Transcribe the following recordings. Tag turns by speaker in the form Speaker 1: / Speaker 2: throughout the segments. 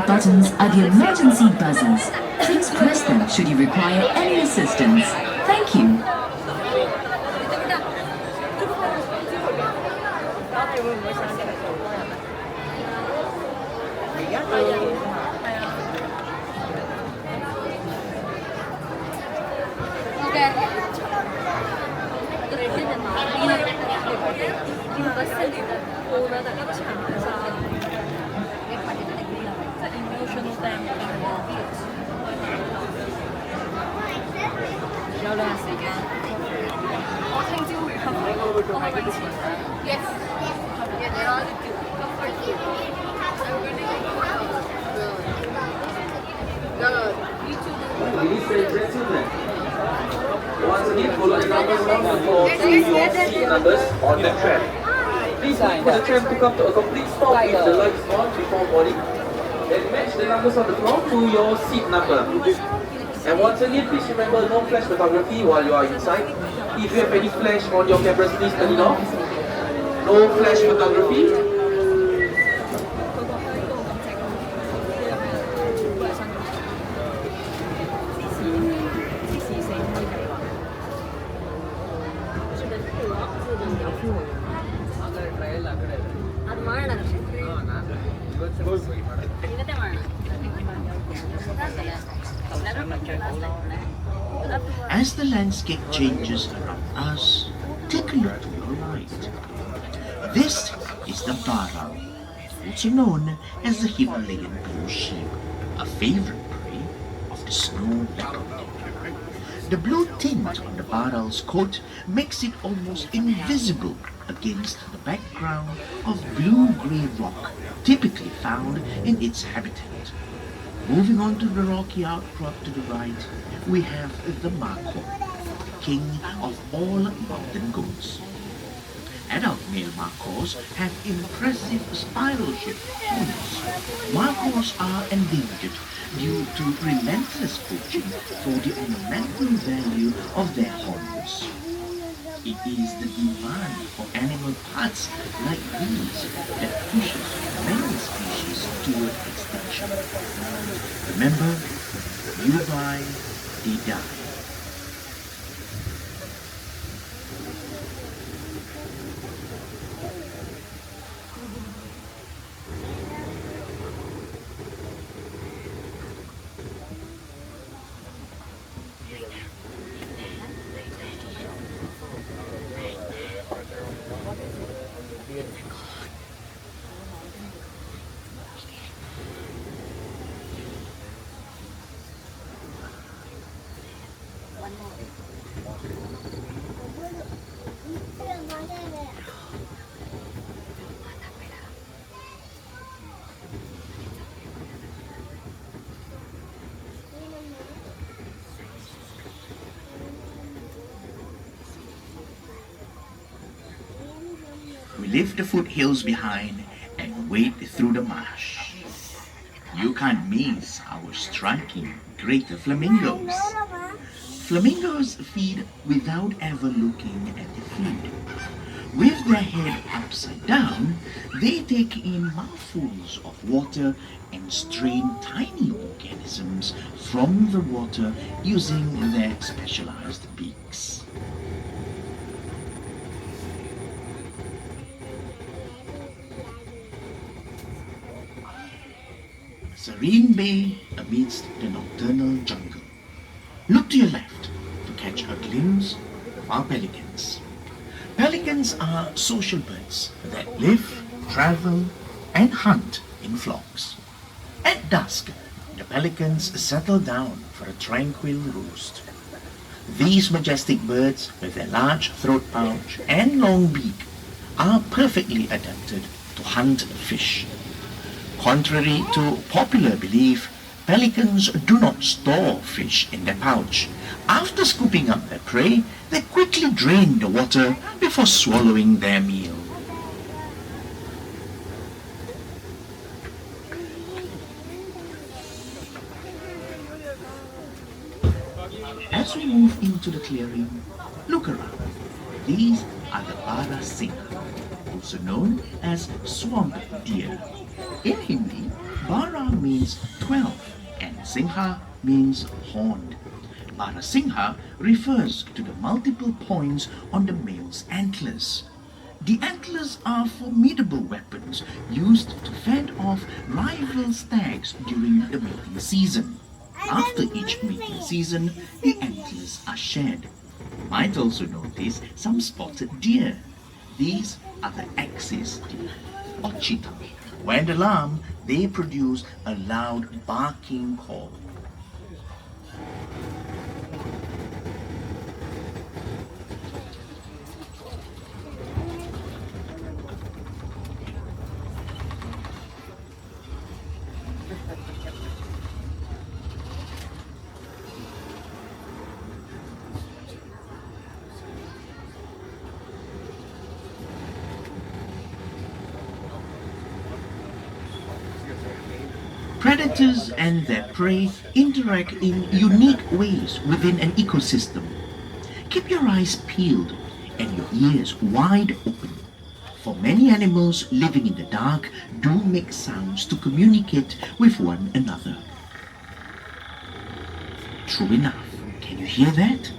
Speaker 1: white buttons are the emergency buzzers. Please press them should you require any assistance. Thank you.
Speaker 2: Ladies and gentlemen, once again follow the numbers on the floor to your seat numbers on the tram. Please wait for the tram to come to a complete stop with the lights on before boarding. Then match the numbers on the floor to your seat number. And once again, please remember no flash photography while you are inside. If you have any flash on your cameras, please turn it off. No flash photography.
Speaker 3: As the landscape changes around us, take a look to your right. This is the Baral, also known as the Himalayan blue sheep, a favorite prey of the snow leopard. The blue tint on the Baral's coat makes it almost invisible against the background of blue-grey rock typically found in its habitat. Moving on to the rocky outcrop to the right, we have the Mako, king of all mountain goats. Adult male Makos have impressive spiral-shaped horns. Makos are endangered due to relentless poaching for the ornamental value of their horns. It is the demand for animal parts like these that pushes many species toward extinction. Remember, you buy, they die. We leave the foothills behind and wade through the marsh. You can't miss our striking greater flamingos. Flamingos feed without ever looking at the food. With their head upside down, they take in mouthfuls of water and strain tiny organisms from the water using their specialized beaks. Serene bay amidst the nocturnal jungle. Look to your left to catch a glimpse of our pelicans. Pelicans are social birds that live, travel, and hunt in flocks. At dusk, the pelicans settle down for a tranquil roost. These majestic birds, with their large throat pouch and long beak, are perfectly adapted to hunt fish. Contrary to popular belief, pelicans do not store fish in their pouch. After scooping up their prey, they quickly drain the water before swallowing their meal. As we move into the clearing, look around. These are the Barasingh, also known as swamp deer. In Hindi, Bara means 12 and Singha means horned. Bara Singha refers to the multiple points on the male's antlers. The antlers are formidable weapons used to fend off rival stags during the mating season. After each mating season, the antlers are shed. You might also notice some spotted deer. These are the axis deer or cheetah. When alarmed, they produce a loud barking call. Predators and their prey interact in unique ways within an ecosystem. Keep your eyes peeled and your ears wide open, for many animals living in the dark do make sounds to communicate with one another. True enough, can you hear that?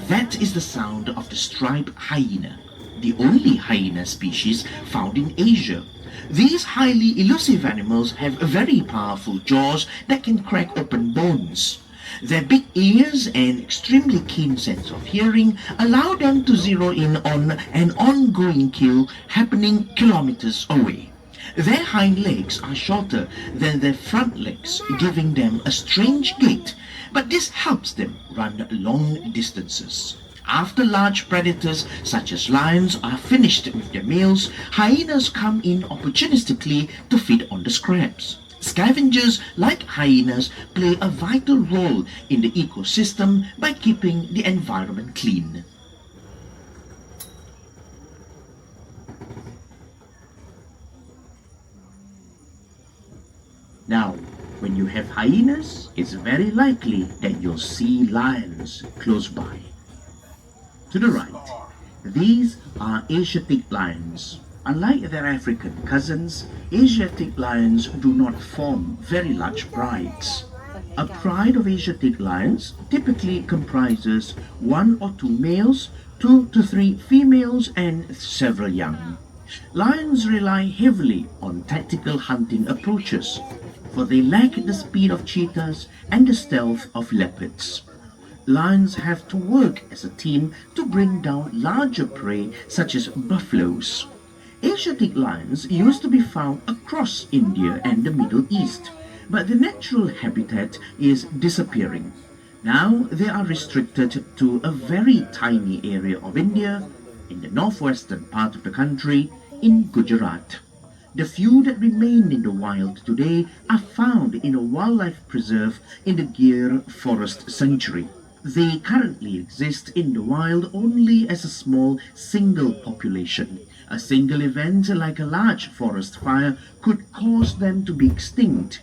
Speaker 3: That is the sound of the striped hyena, the only hyena species found in Asia. These highly elusive animals have very powerful jaws that can crack open bones. Their big ears and extremely keen sense of hearing allow them to zero in on an ongoing kill happening kilometers away. Their hind legs are shorter than their front legs, giving them a strange gait, but this helps them run long distances. After large predators such as lions are finished with their meals, hyenas come in opportunistically to feed on the scraps. Scavengers like hyenas play a vital role in the ecosystem by keeping the environment clean. Now, when you have hyenas, it's very likely that you'll see lions close by. To the right, these are Asiatic lions. Unlike their African cousins, Asiatic lions do not form very large prides. A pride of Asiatic lions typically comprises 1 or 2 males, 2 to 3 females, and several young. Lions rely heavily on tactical hunting approaches, for they lack the speed of cheetahs and the stealth of leopards. Lions have to work as a team to bring down larger prey such as buffaloes. Asiatic lions used to be found across India and the Middle East, but the natural habitat is disappearing. Now they are restricted to a very tiny area of India, in the northwestern part of the country, in Gujarat. The few that remain in the wild today are found in a wildlife preserve in the Gir Forest Sanctuary. They currently exist in the wild only as a small single population. A single event like a large forest fire could cause them to be extinct.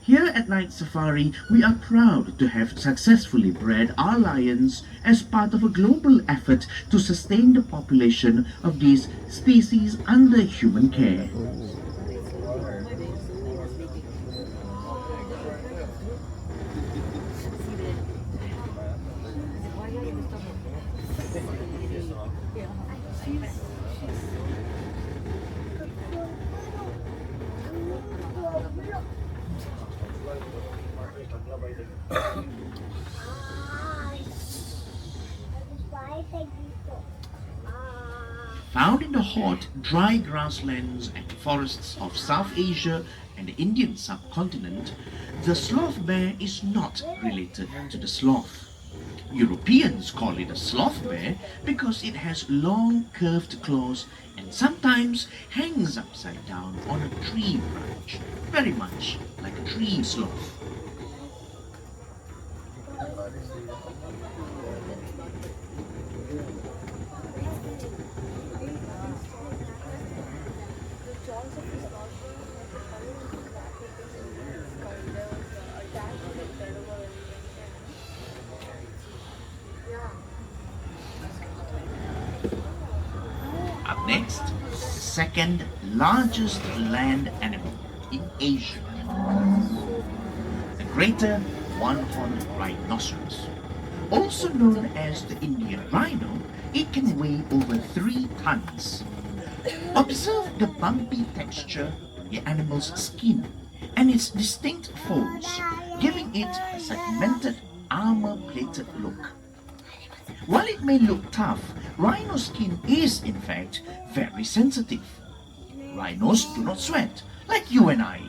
Speaker 3: Here at Night Safari, we are proud to have successfully bred our lions as part of a global effort to sustain the population of these species under human care. Found in the hot, dry grasslands and forests of South Asia and the Indian subcontinent, the sloth bear is not related to the sloth. Europeans call it a sloth bear because it has long, curved claws and sometimes hangs upside down on a tree branch, very much like a tree sloth. Up next, the second largest land animal in Asia. The greater one-horned rhinoceros. Also known as the Indian rhino, it can weigh over 3 tons. Observe the bumpy texture on the animal's skin and its distinct folds, giving it a segmented, armor-plated look. While it may look tough, rhino skin is in fact very sensitive. Rhinos do not sweat, like you and I,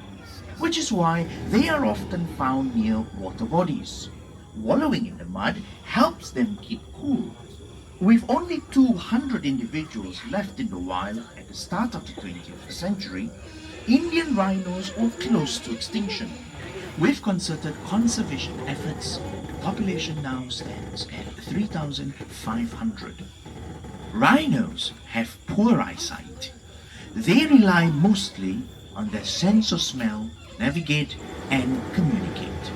Speaker 3: which is why they are often found near water bodies. Wallowing in the mud helps them keep cool. With only 200 individuals left in the wild at the start of the 20th century, Indian rhinos were close to extinction. With concerted conservation efforts, the population now stands at 3,500. Rhinos have poor eyesight. They rely mostly on their sense of smell to navigate and communicate.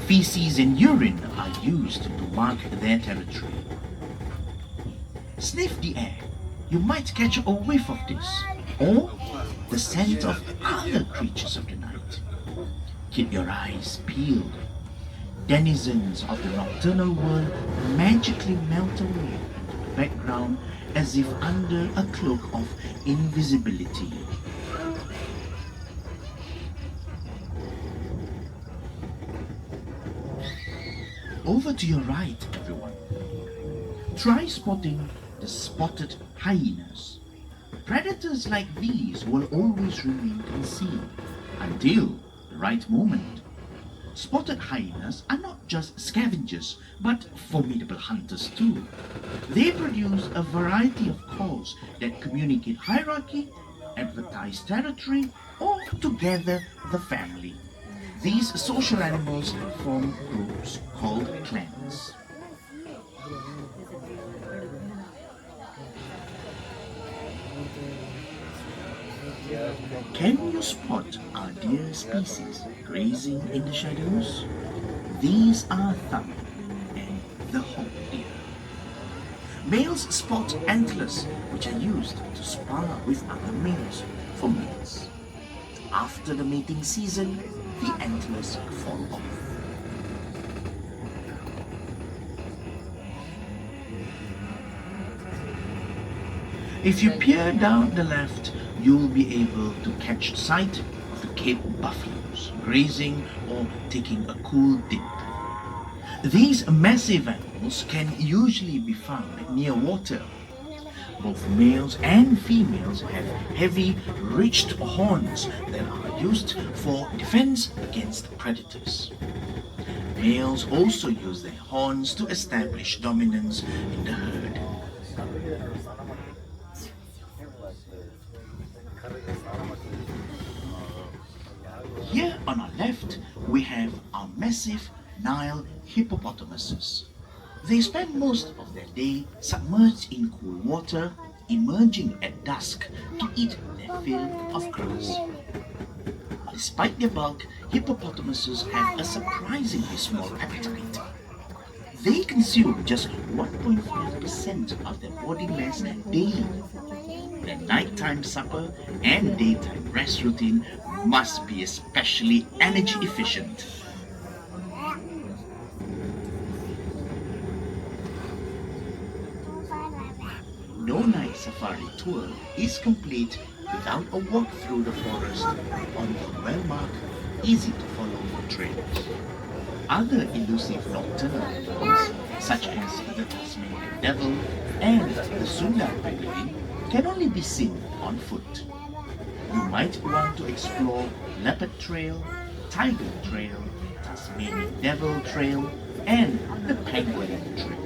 Speaker 3: Feces and urine are used to mark their territory. Sniff the air. You might catch a whiff of this, or the scent of other creatures of the night. Keep your eyes peeled. Denizens of the nocturnal world magically melt away into the background as if under a cloak of invisibility. Over to your right, everyone. Try spotting the spotted hyenas. Predators like these will always remain concealed until the right moment. Spotted hyenas are not just scavengers, but formidable hunters too. They produce a variety of calls that communicate hierarchy, advertise territory, or to gather the family. These social animals form groups called clans. Can you spot our deer species grazing in the shadows? These are thumb and the hawk deer. Males spot antlers, which are used to spar with other males for mates. After the mating season, the antlers fall off. If you peer down the left, you'll be able to catch sight of the Cape buffaloes grazing or taking a cool dip. These massive animals can usually be found near water. Both males and females have heavy, ridged horns that are used for defense against predators. Males also use their horns to establish dominance in the herd. Here on our left, we have our massive Nile hippopotamuses. They spend most of their day submerged in cool water, emerging at dusk to eat their fill of grass. Despite their bulk, hippopotamuses have a surprisingly small appetite. They consume just 1.5% of their body mass daily. Their nighttime supper and daytime rest routine must be especially energy efficient. No night safari tour is complete without a walk through the forest on the well-marked, easy-to-follow trails. Other elusive nocturnal animals, such as the Tasmanian devil and the Sundar penguin, can only be seen on foot. You might want to explore Leopard Trail, Tiger Trail, Tasmanian Devil Trail, and the Penguin Trail.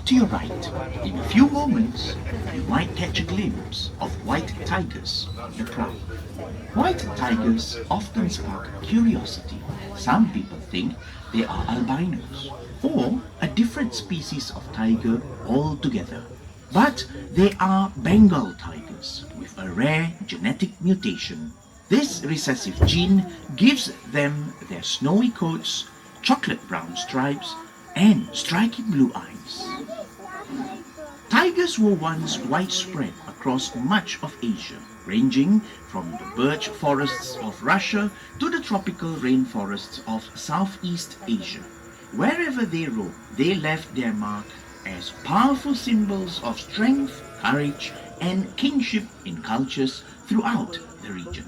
Speaker 3: To your right, in a few moments, you might catch a glimpse of white tigers, the Tram. White tigers often spark curiosity. Some people think they are albinos, or a different species of tiger altogether. But they are Bengal tigers with a rare genetic mutation. This recessive gene gives them their snowy coats, chocolate brown stripes, and striking blue eyes. Tigers were once widespread across much of Asia, ranging from the birch forests of Russia to the tropical rainforests of Southeast Asia. Wherever they roamed, they left their mark as powerful symbols of strength, courage, and kingship in cultures throughout the region.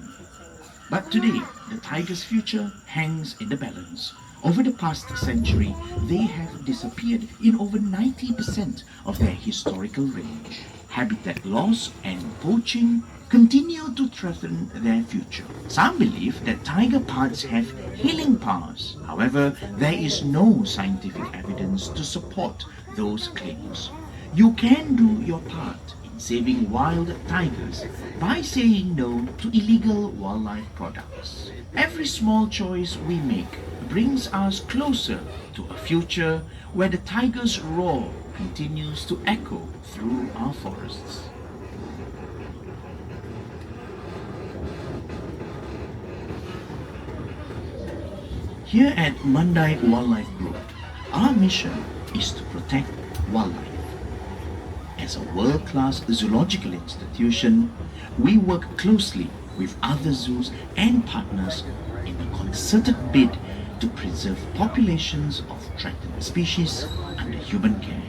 Speaker 3: But today, the tiger's future hangs in the balance. Over the past century, they have disappeared in over 90% of their historical range. Habitat loss and poaching continue to threaten their future. Some believe that tiger parts have healing powers. However, there is no scientific evidence to support those claims. You can do your part in saving wild tigers by saying no to illegal wildlife products. Every small choice we make brings us closer to a future where the tiger's roar continues to echo through our forests. Here at Mandai Wildlife Group, our mission is to protect wildlife. As a world-class zoological institution, we work closely with other zoos and partners in a concerted bid to preserve populations of threatened species under human care.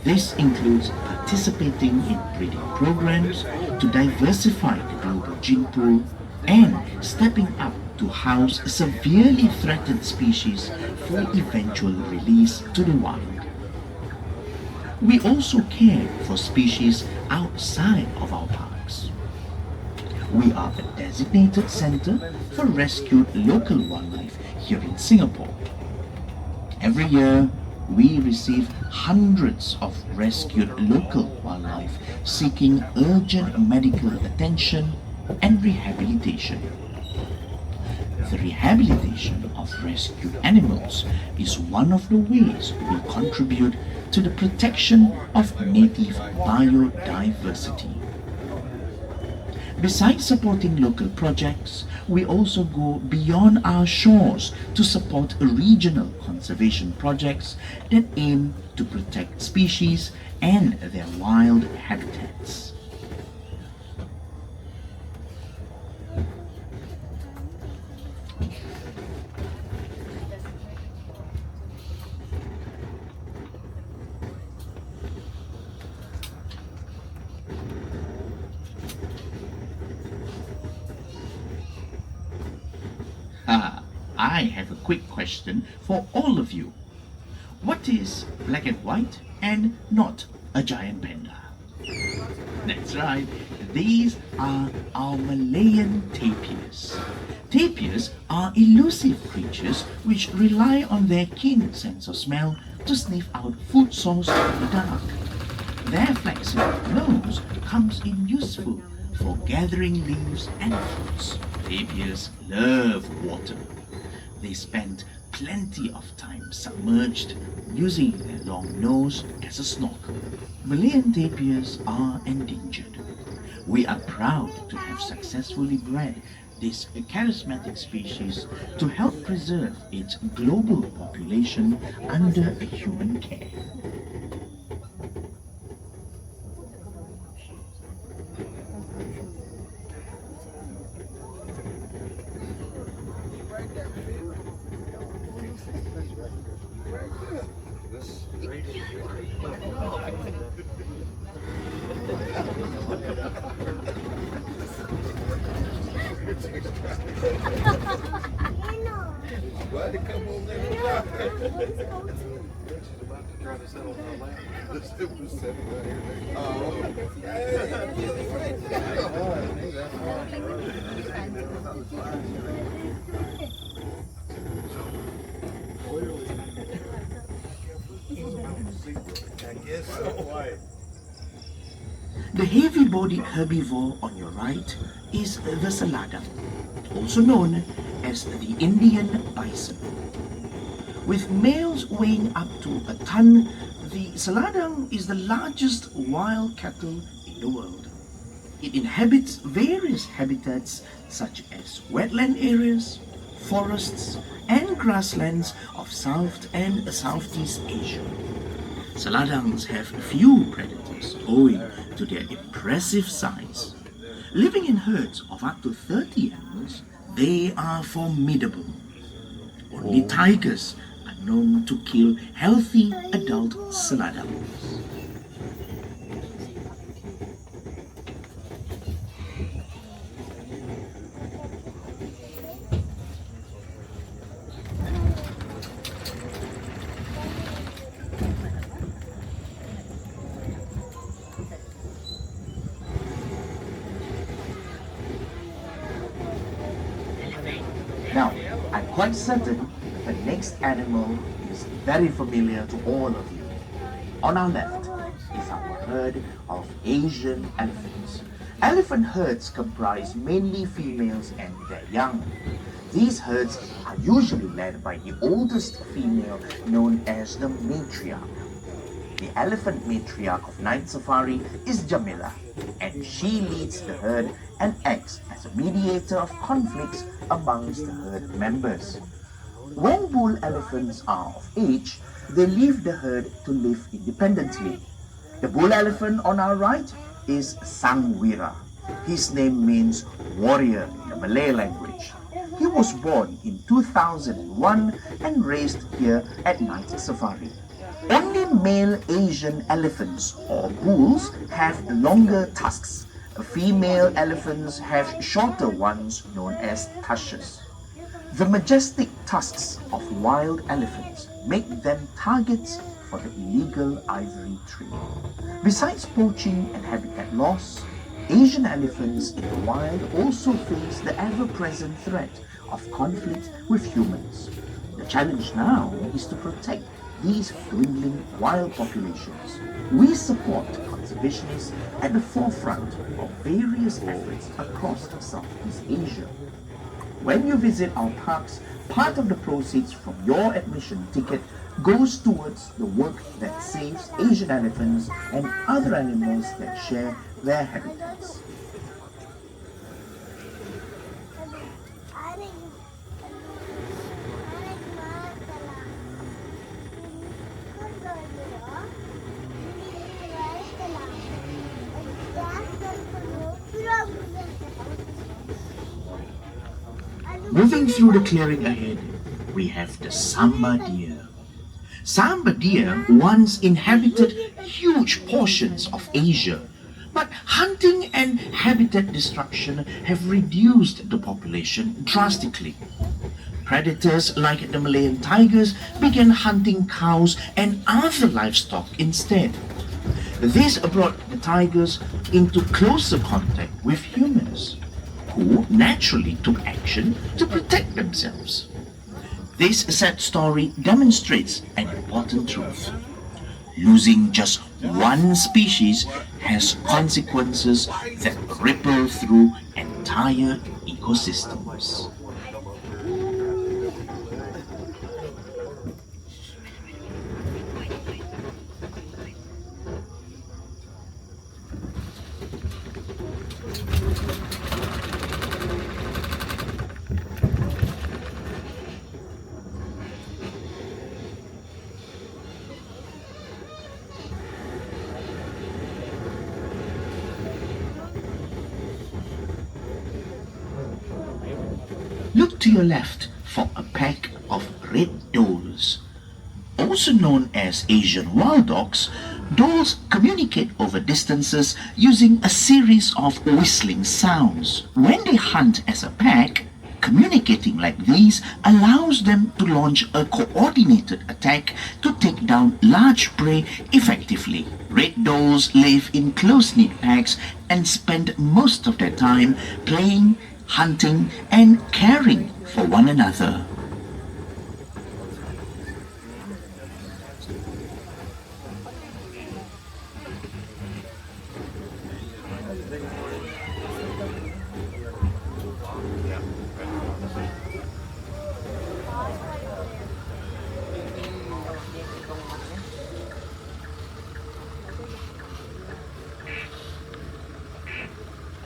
Speaker 3: This includes participating in breeding programs to diversify the global gene pool and stepping up to house severely threatened species for eventual release to the wild. We also care for species outside of our parks. We are a designated center for rescued local wildlife here in Singapore. Every year, we receive hundreds of rescued local wildlife seeking urgent medical attention and rehabilitation. The rehabilitation of rescued animals is one of the ways we contribute to the protection of native biodiversity. Besides supporting local projects, we also go beyond our shores to support regional conservation projects that aim to protect species and their wild habitats. I have a quick question for all of you. What is black and white and not a giant panda? That's right, these are our Malayan tapirs. Tapirs are elusive creatures which rely on their keen sense of smell to sniff out food source in the dark. Their flexible nose comes in useful for gathering leaves and fruits. Tapirs love water. They spend plenty of time submerged, using their long nose as a snorkel. Malayan tapirs are endangered. We are proud to have successfully bred this charismatic species to help preserve its global population under human care.
Speaker 4: Glad to come over there. She's about to try to settle on the land. This was setting right here. Oh,
Speaker 3: The heavy-bodied herbivore on your right is the saladang, also known as the Indian bison. With males weighing up to a ton, the saladang is the largest wild cattle in the world. It inhabits various habitats such as wetland areas, forests, and grasslands of South and Southeast Asia. Saladangs have few predators owing to their impressive size. Living in herds of up to 30 animals, they are formidable. Only tigers are known to kill healthy adult saladangs. Now, I'm quite certain the next animal is very familiar to all of you. On our left is our herd of Asian elephants. Elephant herds comprise mainly females and their young. These herds are usually led by the oldest female known as the matriarch. The elephant matriarch of Night Safari is Jamila, and she leads the herd and acts as a mediator of conflicts amongst the herd members. When bull elephants are of age, they leave the herd to live independently. The bull elephant on our right is Sangwira. His name means warrior in the Malay language. He was born in 2001 and raised here at Night Safari. Only male Asian elephants or bulls have longer tusks. Female elephants have shorter ones known as tushes. The majestic tusks of wild elephants make them targets for the illegal ivory trade. Besides poaching and habitat loss, Asian elephants in the wild also face the ever-present threat of conflict with humans. The challenge now is to protect these dwindling wild populations. We support conservationists at the forefront of various efforts across Southeast Asia. When you visit our parks, part of the proceeds from your admission ticket goes towards the work that saves Asian elephants and other animals that share their habitats. Moving through the clearing ahead, we have the Sambar deer. Sambar deer once inhabited huge portions of Asia, but hunting and habitat destruction have reduced the population drastically. Predators like the Malayan tigers began hunting cows and other livestock instead. This brought the tigers into closer contact with humans, who naturally took action to protect themselves. This sad story demonstrates an important truth. Losing just one species has consequences that ripple through entire ecosystems. Look to your left for a pack of red dholes. Also known as Asian wild dogs, dholes communicate over distances using a series of whistling sounds. When they hunt as a pack, communicating like these allows them to launch a coordinated attack to take down large prey effectively. Red dholes live in close-knit packs and spend most of their time playing, hunting, and caring for one another.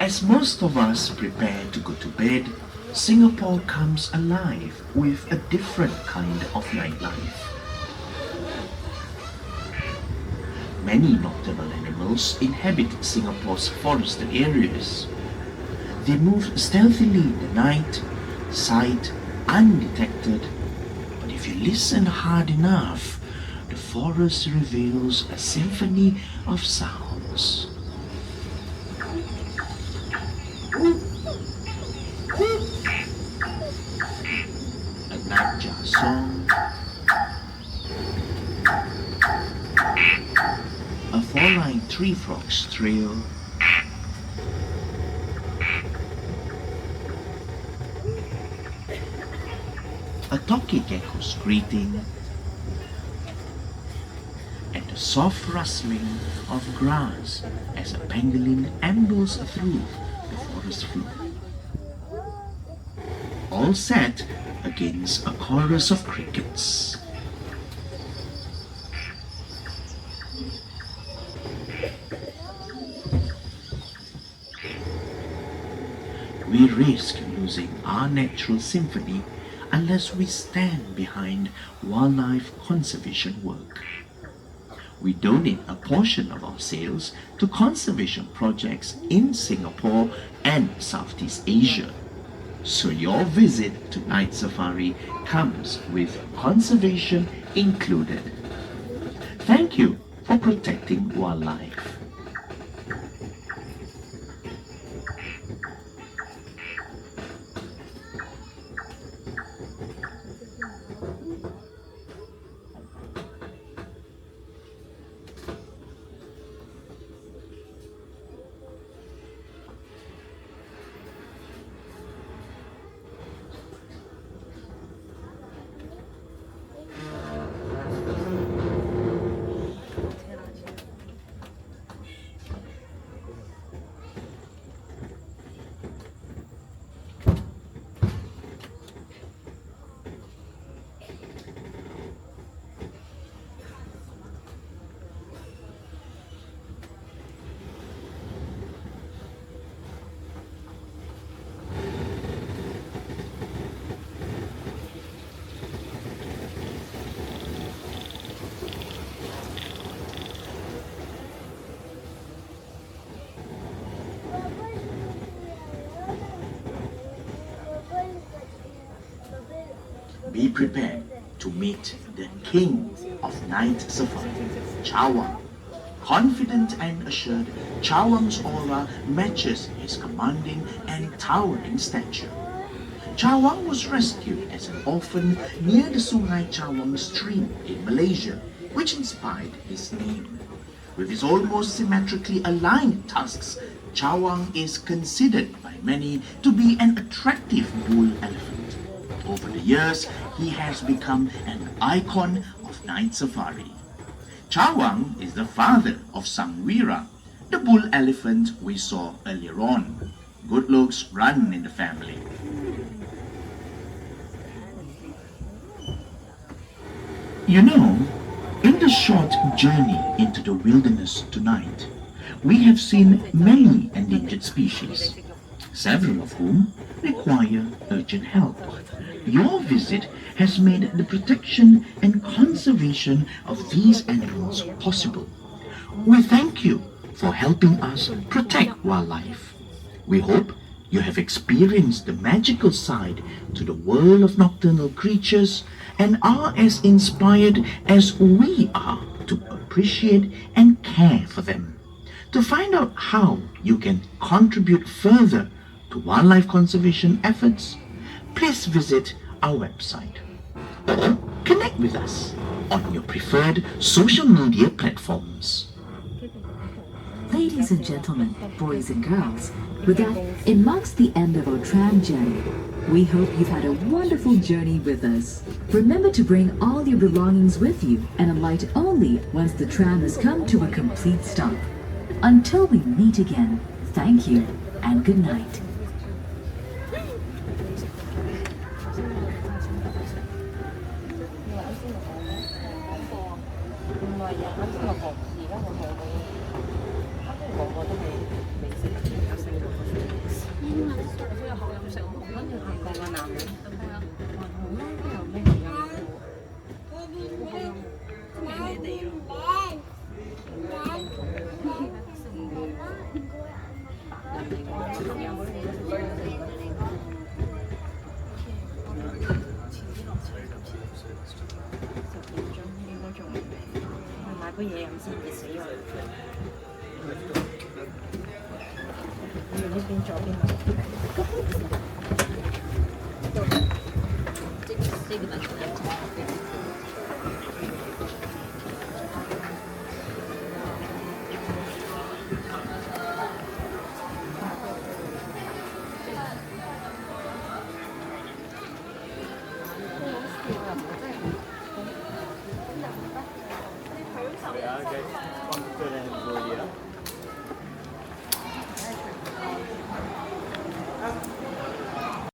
Speaker 3: As most of us prepare to go to bed, Singapore comes alive with a different kind of nightlife. Many nocturnal animals inhabit Singapore's forested areas. They move stealthily in the night, sight undetected, but if you listen hard enough, the forest reveals a symphony of sounds. A nightjar song, a four-line tree frog's trill, a talking gecko's greeting, and the soft rustling of grass as a pangolin ambles through the forest floor. All set against a chorus of crickets. We risk losing our natural symphony unless we stand behind wildlife conservation work. We donate a portion of our sales to conservation projects in Singapore and Southeast Asia. So your visit to Night Safari comes with conservation included. Thank you for protecting wildlife. Be prepared to meet the king of Night Safari, Chawang. Confident and assured, Chawang's aura matches his commanding and towering stature. Chawang was rescued as an orphan near the Sungai Chawang stream in Malaysia, which inspired his name. With his almost symmetrically aligned tusks, Chawang is considered by many to be an attractive bull elephant. Over the years, he has become an icon of Night Safari. Chawang is the father of Sangwira, the bull elephant we saw earlier on. Good looks run in the family. You know, in the short journey into the wilderness tonight, we have seen many endangered species, several of whom require urgent help. Your visit has made the protection and conservation of these animals possible. We thank you for helping us protect wildlife. We hope you have experienced the magical side to the world of nocturnal creatures and are as inspired as we are to appreciate and care for them. To find out how you can contribute further to wildlife conservation efforts, please visit our website or connect with us on your preferred social media platforms.
Speaker 1: Ladies and gentlemen, boys and girls, with that, it marks the end of our tram journey. We hope you've had a wonderful journey with us. Remember to bring all your belongings with you and alight only once the tram has come to a complete stop. Until we meet again, thank you and good night.
Speaker 5: 買杯嘢飲先，熱死我！呢邊左邊這個
Speaker 6: Yeah, okay. Good and good, yeah.